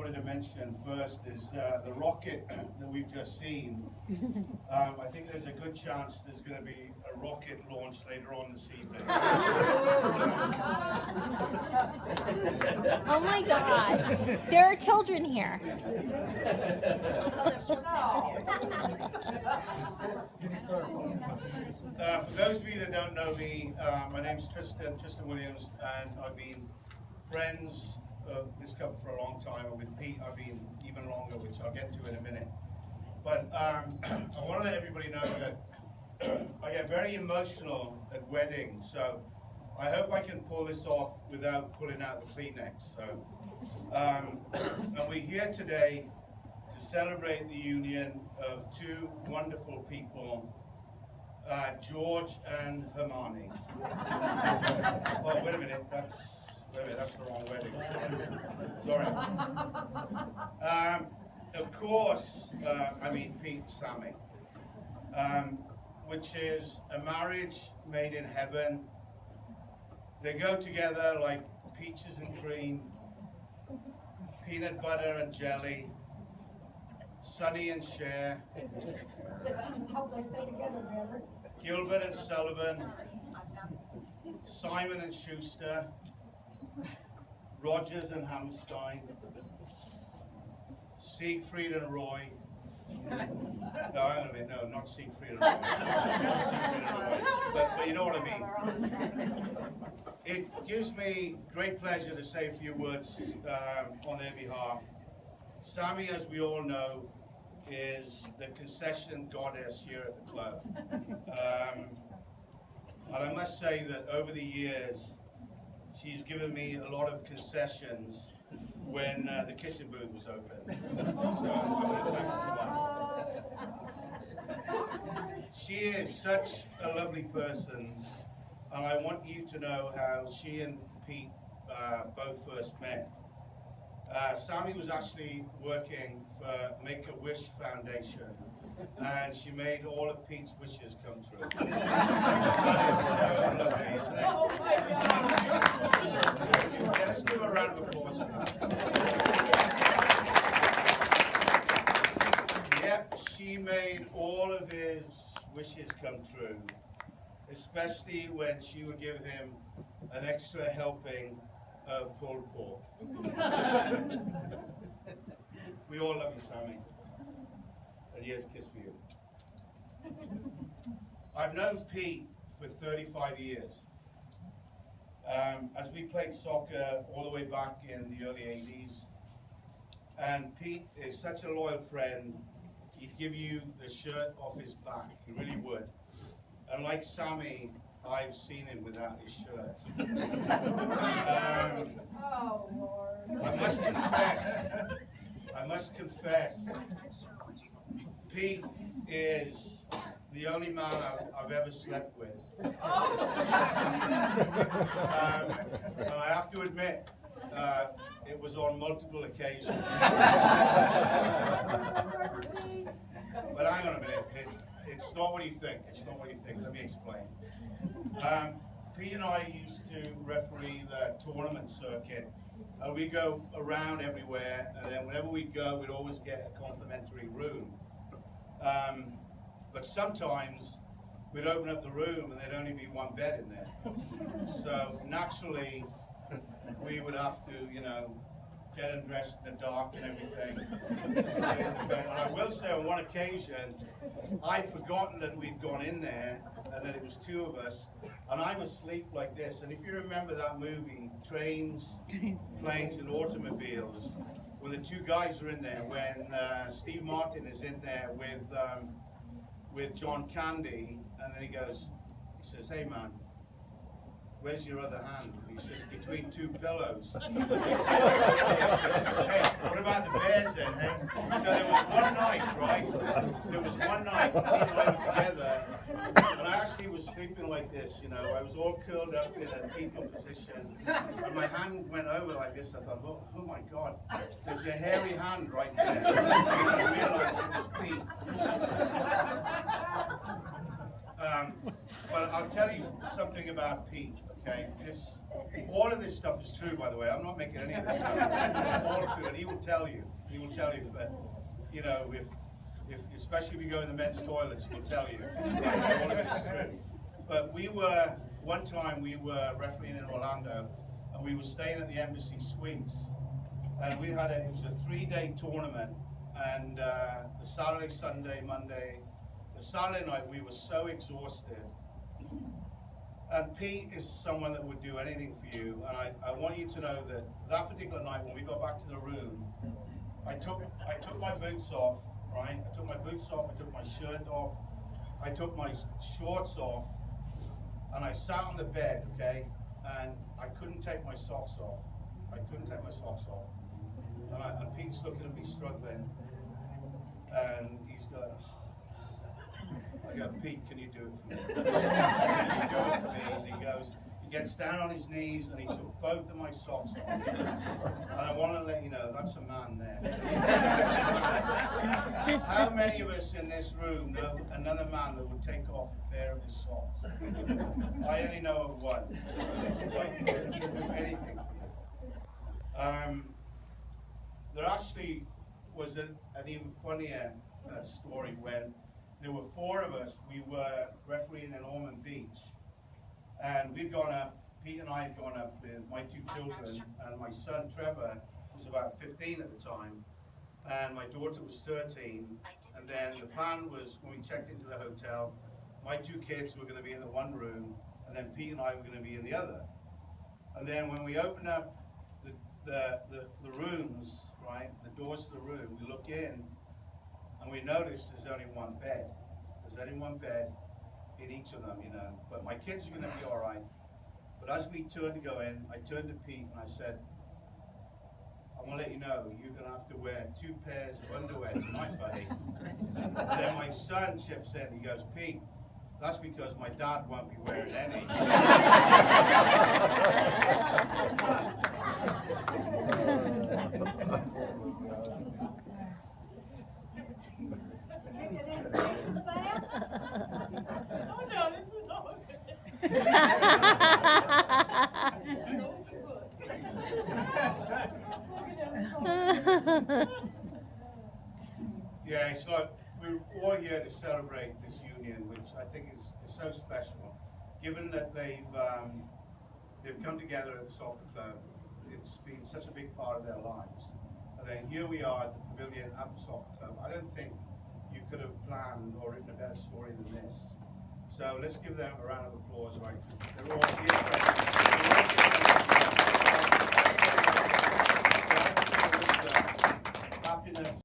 wanted to mention first is the rocket that we've just seen. I think there's a good chance there's going to be a rocket launch later on this evening. Oh my gosh, there are children here. For those of you that don't know me, my name's Tristan Williams, and I've been friends of this couple for a long time, and with Pete I've been even longer, which I'll get to in a minute. But I want to let everybody know that I get very emotional at weddings, so I hope I can pull this off without pulling out the Kleenex. So, and we're here today to celebrate the union of two wonderful people, George and Hermione. Oh, wait a minute, that's the wrong wedding. Sorry. Of course, I mean Pete and Sammy, which is a marriage made in heaven. They go together like peaches and cream, peanut butter and jelly, Sonny and Cher, Gilbert and Sullivan, Simon and Schuster, Rogers and Hammerstein, Siegfried and Roy. No, not Siegfried and Roy. Not Siegfried and Roy. But you know what I mean. It gives me great pleasure to say a few words on their behalf. Sammy, as we all know, is the concession goddess here at the club. And I must say that over the years, she's given me a lot of concessions when the kissing booth was open. So I want to thank her for that. She is such a lovely person, and I want you to know how she and Pete both first met. Sammy was actually working for Make-A-Wish Foundation, and she made all of Pete's wishes come true. That is so lovely, isn't it? Oh my God! Let's give a round of applause for that. Yep, she made all of his wishes come true, especially when she would give him an extra helping of pulled pork. We all love you, Sammy. And here's a kiss for you. I've known Pete for 35 years. As we played soccer all the way back in the early 80s. And Pete is such a loyal friend, he'd give you the shirt off his back. He really would. And like Sammy, I've seen him without his shirt. Oh, Lord. I must confess, Pete is the only man I've ever slept with. And I have to admit, it was on multiple occasions. But hang on a minute, it's not what you think. It's not what you think. Let me explain. Pete and I used to referee the tournament circuit. We go around everywhere, and then whenever we'd go, we'd always get a complimentary room. But sometimes we'd open up the room and there'd only be one bed in there. So naturally, we would have to, get undressed in the dark and everything. And I will say on one occasion, I'd forgotten that we'd gone in there and that it was two of us, and I'm asleep like this. And if you remember that movie, Trains, Planes and Automobiles, where the two guys are in there, when Steve Martin is in there with John Candy, and then he says, "Hey man, where's your other hand?" He says, "Between two pillows." Hey, what about the bears then, hey? So there was one night, right? There was one night, me and I were together, and I actually was sleeping like this, I was all curled up in a fetal position, and my hand went over like this. I thought, oh my God, there's a hairy hand right there. And I realized it was Pete. But I'll tell you something about Pete, okay? All of this stuff is true, by the way. I'm not making any of this stuff. It's all true, and he will tell you. He will tell you that, you know, if especially if you go in the men's toilets, he'll tell you. All of this is true. But one time we were refereeing in Orlando, and we were staying at the Embassy Suites, and it was a 3-day tournament, and the Saturday, Sunday, Monday, the Saturday night we were so exhausted. And Pete is someone that would do anything for you, and I want you to know that that particular night when we got back to the room, I took my boots off, right? I took my boots off, I took my shirt off, I took my shorts off, and I sat on the bed, okay? And I couldn't take my socks off. I couldn't take my socks off. And Pete's looking at me struggling, and he's going, I go, Pete, can you do it for me? Can you do it for me? And he gets down on his knees and he took both of my socks off. And I want to let you know, that's a man there. How many of us in this room know another man that would take off a pair of his socks? I only know of one. Like, do anything for you. There actually was an even funnier story when there were 4 of us. We were refereeing in Ormond Beach, and we'd gone up, Pete and I had gone up with my 2 children, and my son Trevor was about 15 at the time, and my daughter was 13, and then the plan was, when we checked into the hotel, my 2 kids were going to be in the one room, and then Pete and I were going to be in the other. And then when we opened up the rooms, right, the doors to the room, we look in, and we notice there's only one bed. There's only one bed in each of them, you know. But my kids are going to be all right. But as we turned to go in, I turned to Pete and I said, I want to let you know, you're going to have to wear 2 pairs of underwear tonight, buddy. And then my son chips in, he goes, Pete, that's because my dad won't be wearing any. Oh no, this is not good. Yeah, it's like we're all here to celebrate this union, which I think is so special. Given that they've come together at the soccer club, it's been such a big part of their lives. And then here we are at the pavilion at the soccer club. I don't think you could have planned or written a better story than this. So let's give them a round of applause, right? They're all here. Happiness.